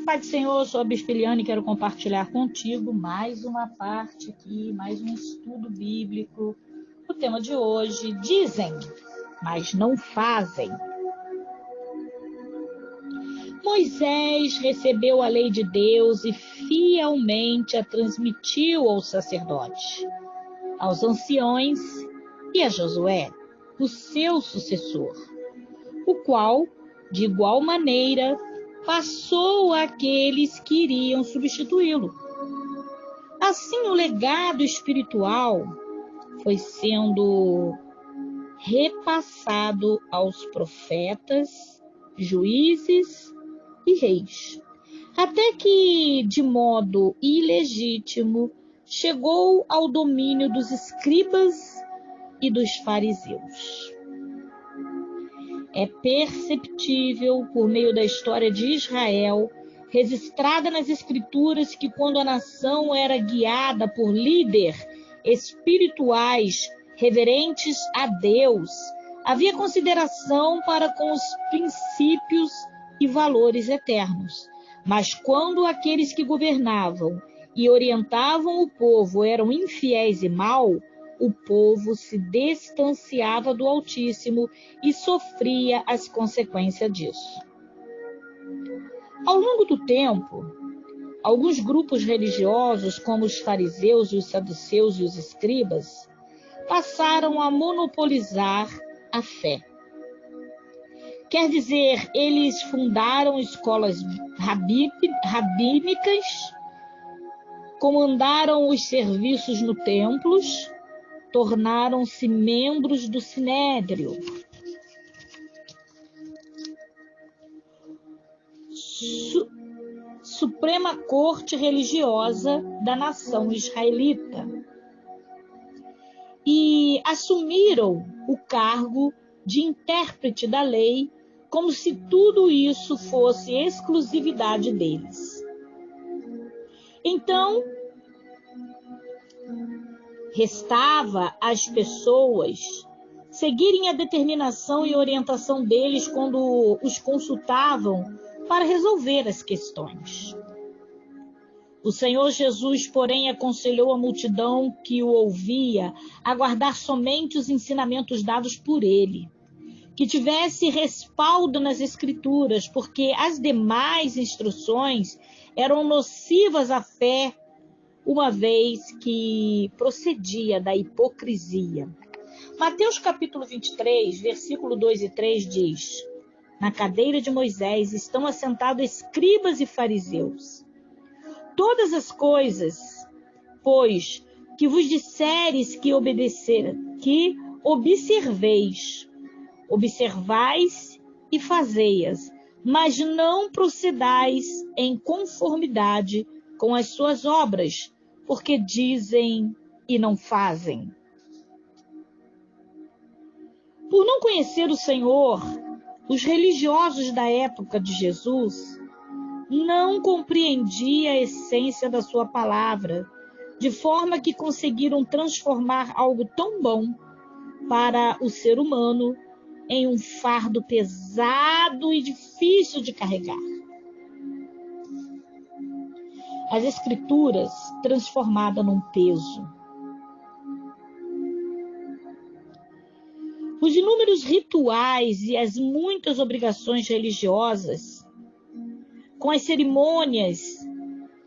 Pai do Senhor, eu sou a Bispiliane e quero compartilhar contigo mais uma parte aqui, mais um estudo bíblico. O tema de hoje: dizem, mas não fazem. Moisés recebeu a lei de Deus e fielmente a transmitiu aos sacerdotes, aos anciões e a Josué, o seu sucessor, o qual, de igual maneira, passou àqueles que iriam substituí-lo. Assim, o legado espiritual foi sendo repassado aos profetas, juízes e reis, até que, de modo ilegítimo, chegou ao domínio dos escribas e dos fariseus. É perceptível, por meio da história de Israel, registrada nas Escrituras, que quando a nação era guiada por líderes espirituais reverentes a Deus, havia consideração para com os princípios e valores eternos. Mas quando aqueles que governavam e orientavam o povo eram infiéis e maus, o povo se distanciava do Altíssimo e sofria as consequências disso. Ao longo do tempo, alguns grupos religiosos, como os fariseus, os saduceus e os escribas, passaram a monopolizar a fé. Quer dizer, eles fundaram escolas rabínicas, comandaram os serviços no templos, tornaram-se membros do Sinédrio. Suprema Corte Religiosa da nação israelita. E assumiram o cargo de intérprete da lei, como se tudo isso fosse exclusividade deles. Então, restava às pessoas seguirem a determinação e orientação deles quando os consultavam para resolver as questões. O Senhor Jesus, porém, aconselhou a multidão que o ouvia a guardar somente os ensinamentos dados por ele, que tivesse respaldo nas Escrituras, porque as demais instruções eram nocivas à fé, uma vez que procedia da hipocrisia. Mateus capítulo 23, versículo 2 e 3 diz: na cadeira de Moisés estão assentados escribas e fariseus. Todas as coisas, pois, que vos disseres que observais e fazei-as, mas não procedais em conformidade com as suas obras, porque dizem e não fazem. Por não conhecer o Senhor, os religiosos da época de Jesus não compreendiam a essência da sua palavra, de forma que conseguiram transformar algo tão bom para o ser humano em um fardo pesado e difícil de carregar. As Escrituras transformadas num peso. Os inúmeros rituais e as muitas obrigações religiosas, com as cerimônias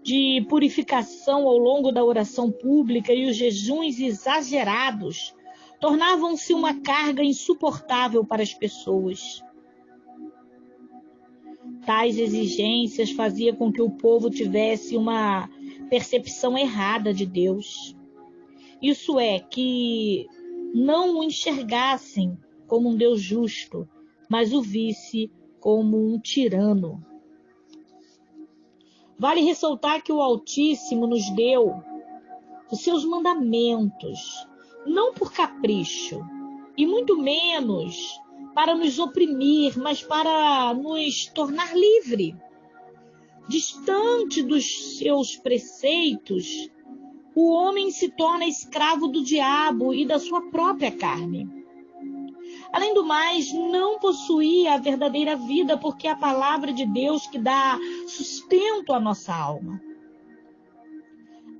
de purificação ao longo da oração pública e os jejuns exagerados, tornavam-se uma carga insuportável para as pessoas. Tais exigências faziam com que o povo tivesse uma percepção errada de Deus. Isso é, que não o enxergassem como um Deus justo, mas o visse como um tirano. Vale ressaltar que o Altíssimo nos deu os seus mandamentos, não por capricho, e muito menos para nos oprimir, mas para nos tornar livre. Distante dos seus preceitos, o homem se torna escravo do diabo e da sua própria carne. Além do mais, não possuía a verdadeira vida, porque é a palavra de Deus que dá sustento à nossa alma.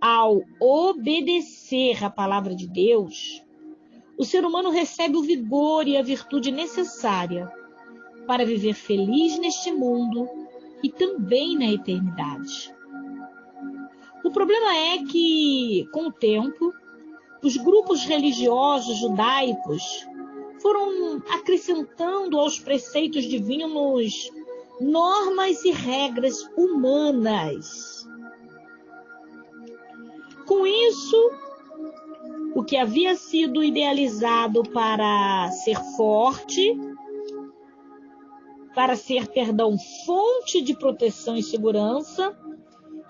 Ao obedecer a palavra de Deus, o ser humano recebe o vigor e a virtude necessária para viver feliz neste mundo e também na eternidade. O problema é que, com o tempo, os grupos religiosos judaicos foram acrescentando aos preceitos divinos normas e regras humanas. Com isso, o que havia sido idealizado para ser forte, para ser, fonte de proteção e segurança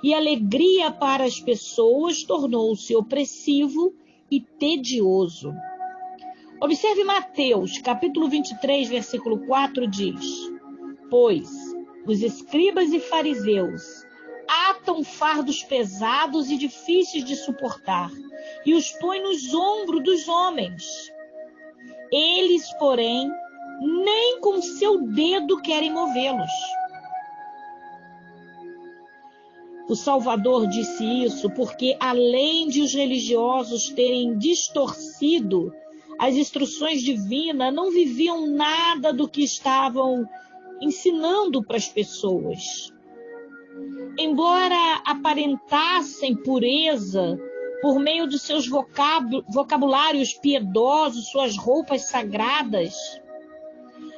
e alegria para as pessoas, tornou-se opressivo e tedioso. Observe Mateus, capítulo 23, versículo 4, diz: Pois os escribas e fariseus atam fardos pesados e difíceis de suportar e os põem nos ombros dos homens. Eles, porém, nem com seu dedo querem movê-los. O Salvador disse isso porque, além de os religiosos terem distorcido as instruções divinas, não viviam nada do que estavam ensinando para as pessoas. Embora aparentassem pureza por meio de seus vocabulários piedosos, suas roupas sagradas,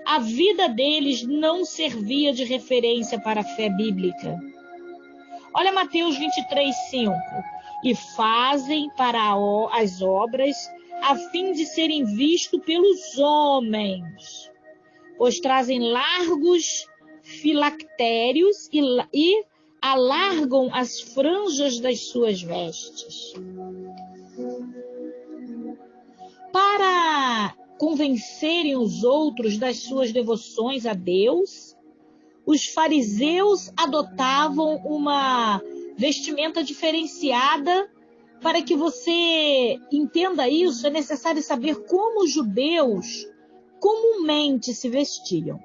a vida deles não servia de referência para a fé bíblica. Olha Mateus 23, 5. E fazem para as obras a fim de serem vistos pelos homens, pois trazem largos filactérios e alargam as franjas das suas vestes. Para convencerem os outros das suas devoções a Deus, os fariseus adotavam uma vestimenta diferenciada. Para que você entenda isso, é necessário saber como os judeus comumente se vestiam.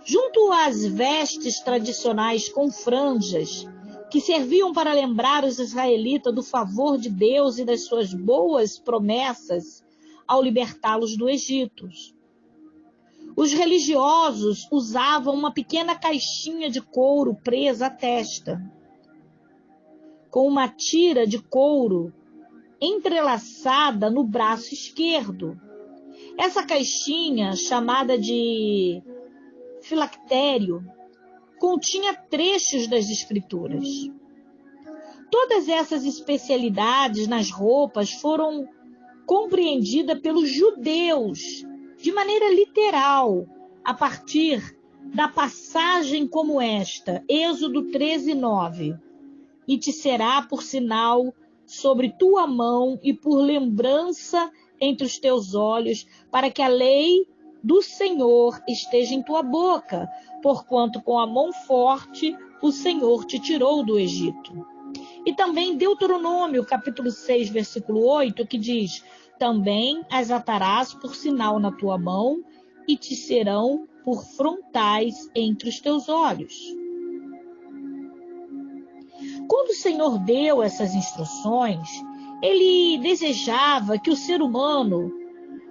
Junto às vestes tradicionais com franjas, que serviam para lembrar os israelitas do favor de Deus e das suas boas promessas ao libertá-los do Egito, os religiosos usavam uma pequena caixinha de couro presa à testa, com uma tira de couro entrelaçada no braço esquerdo. Essa caixinha, chamada de filactério, continha trechos das Escrituras. Todas essas especialidades nas roupas foram compreendidas pelos judeus de maneira literal, a partir da passagem como esta, Êxodo 13, 9. E te será por sinal sobre tua mão e por lembrança entre os teus olhos, para que a lei do Senhor esteja em tua boca, porquanto com a mão forte o Senhor te tirou do Egito. E também Deuteronômio, capítulo 6, versículo 8, que diz: também as atarás por sinal na tua mão e te serão por frontais entre os teus olhos. Quando o Senhor deu essas instruções, ele desejava que o ser humano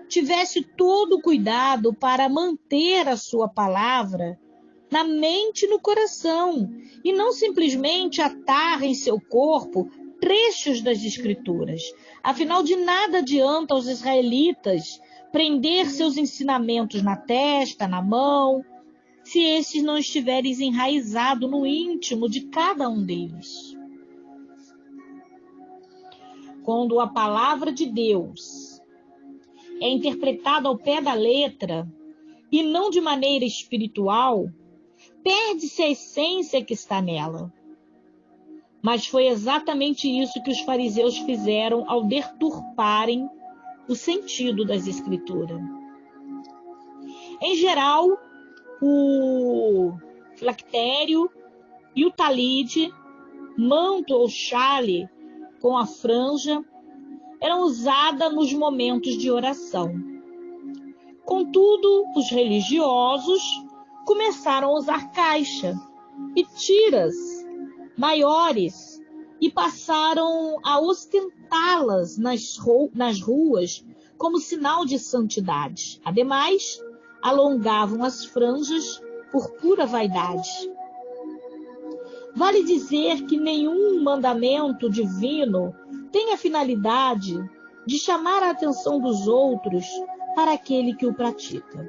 tivesse todo o cuidado para manter a sua palavra na mente e no coração, e não simplesmente atar em seu corpo trechos das Escrituras. Afinal, de nada adianta aos israelitas prender seus ensinamentos na testa, na mão, se esses não estiverem enraizados no íntimo de cada um deles. Quando a palavra de Deus é interpretada ao pé da letra e não de maneira espiritual, perde-se a essência que está nela. Mas foi exatamente isso que os fariseus fizeram ao deturparem o sentido das Escrituras. Em geral, o filactério e o talide, manto ou chale com a franja, eram usadas nos momentos de oração. Contudo, os religiosos começaram a usar caixa e tiras maiores e passaram a ostentá-las nas ruas como sinal de santidade. Ademais, alongavam as franjas por pura vaidade. Vale dizer que nenhum mandamento divino tem a finalidade de chamar a atenção dos outros para aquele que o pratica.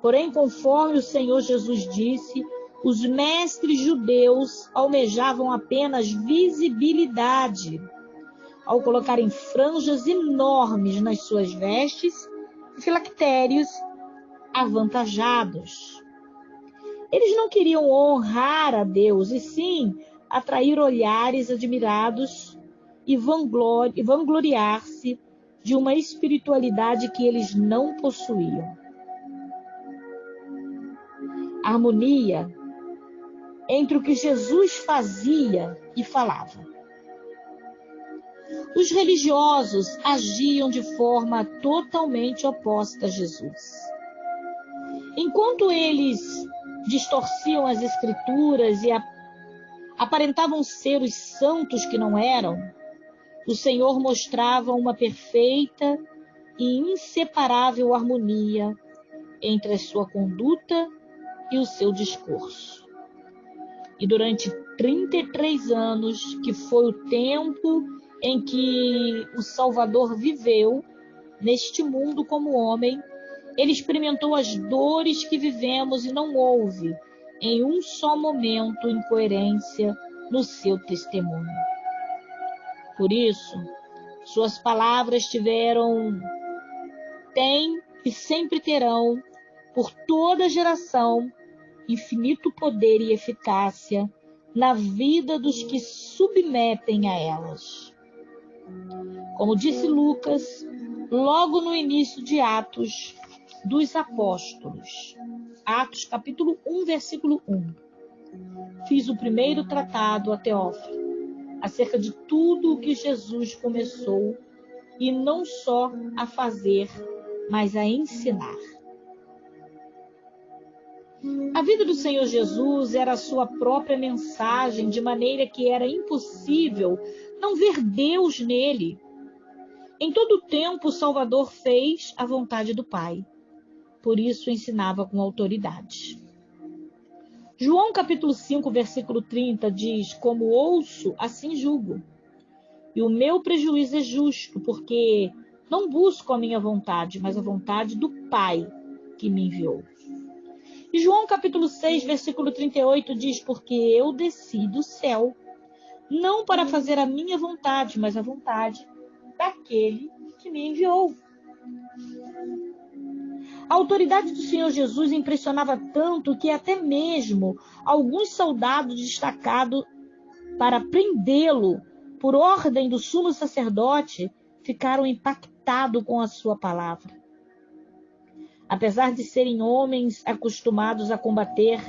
Porém, conforme o Senhor Jesus disse, os mestres judeus almejavam apenas visibilidade, ao colocarem franjas enormes nas suas vestes e filactérios avantajados. Eles não queriam honrar a Deus, e sim atrair olhares admirados e vangloriar-se de uma espiritualidade que eles não possuíam. Harmonia entre o que Jesus fazia e falava. Os religiosos agiam de forma totalmente oposta a Jesus. Enquanto eles distorciam as Escrituras e aparentavam ser os santos que não eram, o Senhor mostrava uma perfeita e inseparável harmonia entre a sua conduta e o seu discurso. E durante 33 anos, que foi o tempo em que o Salvador viveu neste mundo como homem, ele experimentou as dores que vivemos e não houve, em um só momento, incoerência no seu testemunho. Por isso, suas palavras têm e sempre terão, por toda geração, infinito poder e eficácia na vida dos que submetem a elas. Como disse Lucas, logo no início de Atos dos Apóstolos, Atos capítulo 1, versículo 1. Fiz o primeiro tratado a Teófilo, acerca de tudo o que Jesus começou, e não só a fazer, mas a ensinar. A vida do Senhor Jesus era a sua própria mensagem, de maneira que era impossível não ver Deus nele. Em todo o tempo, o Salvador fez a vontade do Pai. Por isso, ensinava com autoridade. João capítulo 5, versículo 30 diz: como ouço, assim julgo. E o meu prejuízo é justo, porque não busco a minha vontade, mas a vontade do Pai que me enviou. E João capítulo 6, versículo 38 diz: porque eu desci do céu, não para fazer a minha vontade, mas a vontade daquele que me enviou. A autoridade do Senhor Jesus impressionava tanto que até mesmo alguns soldados destacados para prendê-lo por ordem do sumo sacerdote ficaram impactados com a sua palavra. Apesar de serem homens acostumados a combater,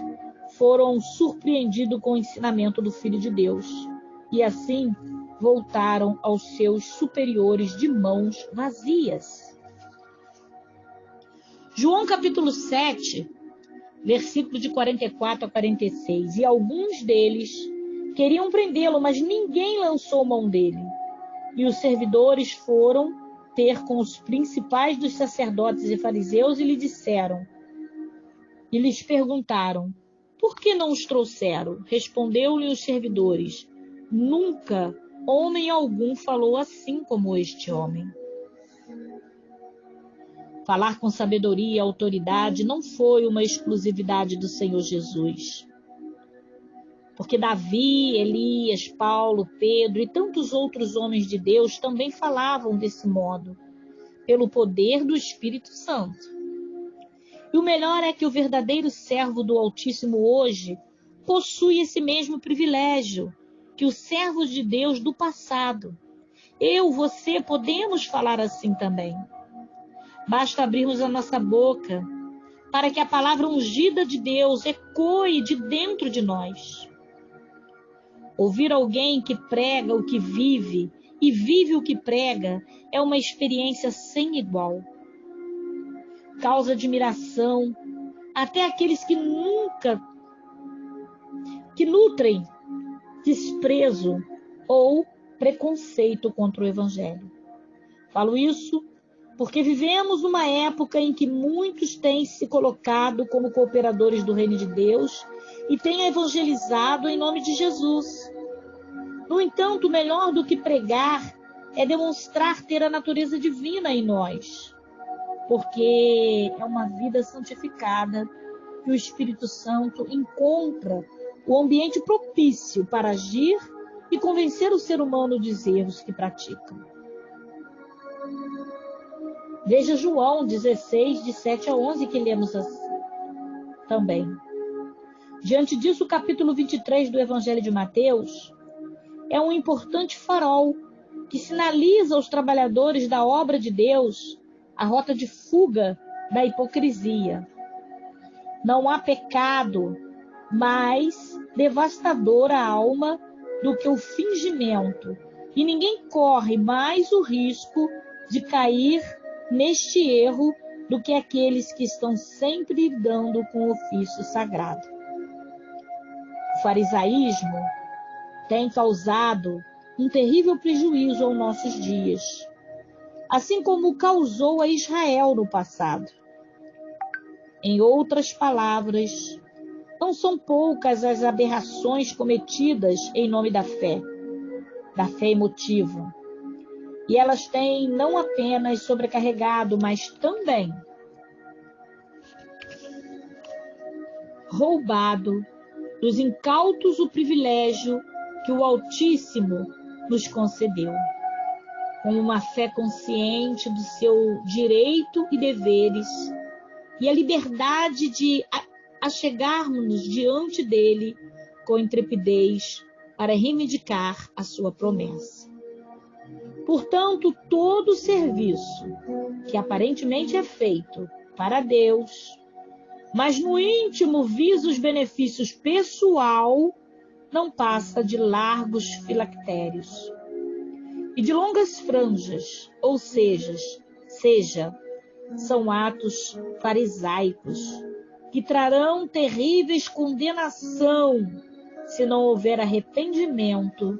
foram surpreendidos com o ensinamento do Filho de Deus e assim voltaram aos seus superiores de mãos vazias. João capítulo 7, versículo de 44 a 46. E alguns deles queriam prendê-lo, mas ninguém lançou mão dele. E os servidores foram ter com os principais dos sacerdotes e fariseus e lhes perguntaram: por que não os trouxeram? Respondeu-lhe os servidores: nunca homem algum falou assim como este homem. Falar com sabedoria e autoridade não foi uma exclusividade do Senhor Jesus. Porque Davi, Elias, Paulo, Pedro e tantos outros homens de Deus também falavam desse modo, pelo poder do Espírito Santo. E o melhor é que o verdadeiro servo do Altíssimo hoje possui esse mesmo privilégio que os servos de Deus do passado. Eu, você, podemos falar assim também. Basta abrirmos a nossa boca para que a palavra ungida de Deus ecoe de dentro de nós. Ouvir alguém que prega o que vive e vive o que prega é uma experiência sem igual. causa admiração, até aqueles que nutrem desprezo ou preconceito contra o Evangelho. Falo isso porque vivemos numa época em que muitos têm se colocado como cooperadores do reino de Deus e têm evangelizado em nome de Jesus. No entanto, melhor do que pregar é demonstrar ter a natureza divina em nós, porque é uma vida santificada que o Espírito Santo encontra o ambiente propício para agir e convencer o ser humano dos erros que praticam. Veja João 16, de 7 a 11, que lemos assim também. Diante disso, o capítulo 23 do Evangelho de Mateus é um importante farol que sinaliza aos trabalhadores da obra de Deus a rota de fuga da hipocrisia. Não há pecado mais devastador à alma do que o fingimento, e ninguém corre mais o risco de cair neste erro do que aqueles que estão sempre lidando com o ofício sagrado. O farisaísmo tem causado um terrível prejuízo aos nossos dias, assim como causou a Israel no passado. Em outras palavras, não são poucas as aberrações cometidas em nome da fé emotiva. E elas têm não apenas sobrecarregado, mas também roubado dos incautos o privilégio que o Altíssimo nos concedeu, com uma fé consciente do seu direito e deveres, e a liberdade de achegarmos-nos diante dele com intrepidez para reivindicar a sua promessa. Portanto, todo serviço que aparentemente é feito para Deus, mas no íntimo visa os benefícios pessoal, não passa de largos filactérios e de longas franjas, ou seja, são atos farisaicos que trarão terríveis condenação se não houver arrependimento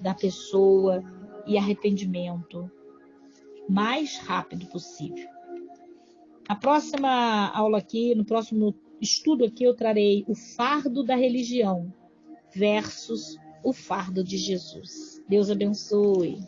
da pessoa e arrependimento mais rápido possível. Na próxima aula aqui, no próximo estudo aqui, eu trarei o fardo da religião versus o fardo de Jesus. Deus abençoe.